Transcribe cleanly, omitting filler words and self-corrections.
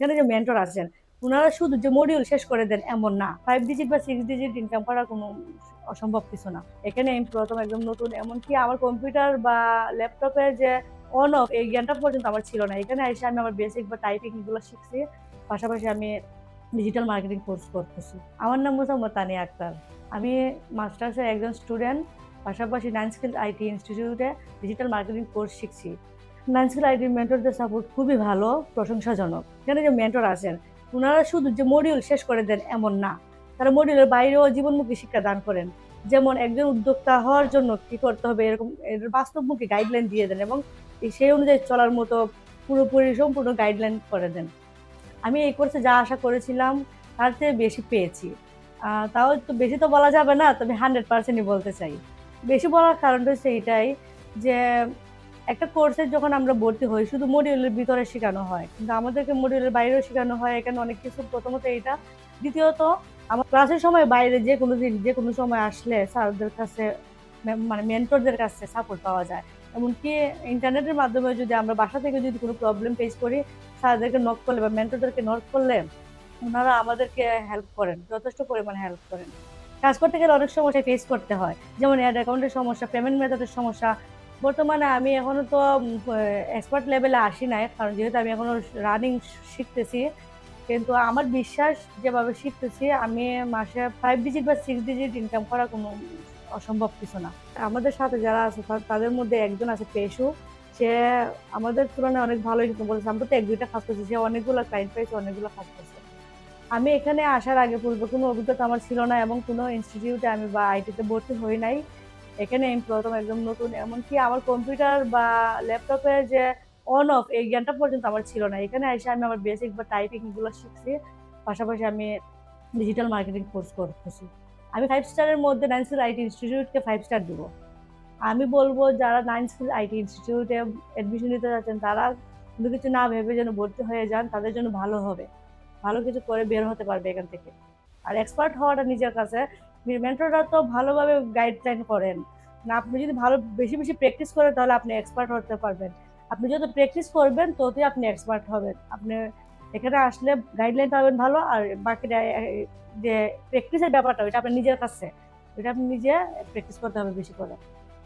এখানে যে মেন্টর আছেন ওনারা শুধু যে মডিউল শেষ করে দেন এমন না, 5 ডিজিট বা 6 ডিজিট ইনকাম করার কোনো অসম্ভব কিছু না। এখানে আমি প্রথম একদম নতুন, এমনকি আমার কম্পিউটার বা ল্যাপটপের যে অন অফ এই জ্ঞানটা পর্যন্ত আমার ছিল না। এখানে এসে আমি আমার বেসিক বা টাইপিং এগুলো শিখছি। পাশাপাশি আমি ডিজিটাল মার্কেটিং কোর্স করতেছি। আমার নাম মোসাম্মদ তানিয়া আক্তার। আমি মাস্টার্সের একজন স্টুডেন্ট, পাশাপাশি 9 স্কিল আইটি ইনস্টিটিউটে ডিজিটাল মার্কেটিং কোর্স শিখছি। 9 স্কিল আইটি মেন্টরদের সাপোর্ট খুবই ভালো, প্রশংসাজনক। এখানে যে মেন্টর আছেন ওনারা শুধু যে মডিউল শেষ করে দেন এমন না, তারা মডিউলের বাইরেও জীবনমুখী শিক্ষা দান করেন। যেমন একজন উদ্যোক্তা হওয়ার জন্য কি করতে হবে এরকম এর বাস্তবমুখী গাইডলাইন দিয়ে দেন এবং সেই অনুযায়ী চলার মতো পুরোপুরি সম্পূর্ণ গাইডলাইন করে দেন। আমি এই কোর্সে যা আশা করেছিলাম তার চেয়ে বেশি পেয়েছি। তাও তো বেশি তো বলা যাবে না, তবে 100%ই বলতে চাই। বেশি বলার কারণটা হচ্ছে এটাই যে একটা কোর্সে যখন আমরা ভর্তি হই শুধু মডিউলের ভিতরে শেখানো হয়, কিন্তু আমাদেরকে মডিউলের বাইরেও শেখানো হয়। এখানে অনেক কিছু, প্রথমত এটা। দ্বিতীয়ত আমার ক্লাসের সময় বাইরে যে কোনো দিন যে কোনো সময় আসলে স্যারদের কাছে মানে মেন্টরদের কাছে সাপোর্ট পাওয়া যায়। এমনকি ইন্টারনেটের মাধ্যমে যদি আমরা বাসা থেকে যদি কোনো প্রবলেম ফেস করি, স্যারদেরকে নক করলে বা মেন্টরদেরকে নক করলে ওনারা আমাদেরকে হেল্প করেন, যথেষ্ট পরিমাণে হেল্প করেন। কাজ করতে গেলে অনেক সমস্যা ফেস করতে হয়, যেমন অ্যাড অ্যাকাউন্টের সমস্যা, পেমেন্ট মেথডের সমস্যা। বর্তমানে আমি এখনো তো এক্সপার্ট লেভেলে আসি নাই, কারণ যেহেতু আমি এখনো রানিং শিখতেছি। কিন্তু আমার বিশ্বাস যেভাবে শিখতেছি আমি মাসে 5 ডিজিট বা 6 ডিজিট ইনকাম করা কোনো অসম্ভব কিছু না। আমাদের সাথে যারা আছে তাদের মধ্যে একজন আছে পেশু। সে আমাদের তুলনায় অনেক ভালো ইনকাম করেছে। আমরা তো 1-2টা কাজ করছি, সে অনেকগুলো ক্লায়েন্ট পেয়েছে, অনেকগুলো কাজ করছে। আমি এখানে আসার আগে পূর্বে কোনো অভিজ্ঞতা আমার ছিল না এবং কোনো ইনস্টিটিউটে আমি বা আইটিতে ভর্তি হই নাই। এখানে আমি প্রথম একদম নতুন, এমনকি আমার কম্পিউটার বা ল্যাপটপের যে অন অফ এই জ্ঞানটা পর্যন্ত আমার ছিল না। এখানে এসে আমি আমার বেসিক বা টাইপিং এগুলো শিখছি। পাশাপাশি আমি ডিজিটাল মার্কেটিং কোর্স করতেছি। আমি 5 স্টারের মধ্যে 9 স্কিল আইটি ইনস্টিটিউটকে 5 স্টার দিব। আমি বলবো যারা 9 স্কিল আইটি ইনস্টিটিউটে অ্যাডমিশন নিতে যাচ্ছেন তারা কোনো কিছু না ভেবে যেন ভর্তি হয়ে যান, তাদের জন্য ভালো হবে। ভালো কিছু করে বের হতে পারবে এখান থেকে। আর এক্সপার্ট হওয়াটা নিজের কাছে। মেন্টররা তো ভালোভাবে গাইডলাইন করেন না, আপনি যদি ভালো বেশি বেশি প্র্যাকটিস করেন তাহলে আপনি এক্সপার্ট হতে পারবেন। আপনি যত প্র্যাকটিস করবেন ততই আপনি এক্সপার্ট হবেন। আপনি এখানে আসলে গাইডলাইন পাবেন ভালো, আর বাকি যে প্র্যাকটিসের ব্যাপারটা ওইটা আপনার নিজের কাছে, ওইটা আপনি নিজে প্র্যাকটিস করতে হবে বেশি করে।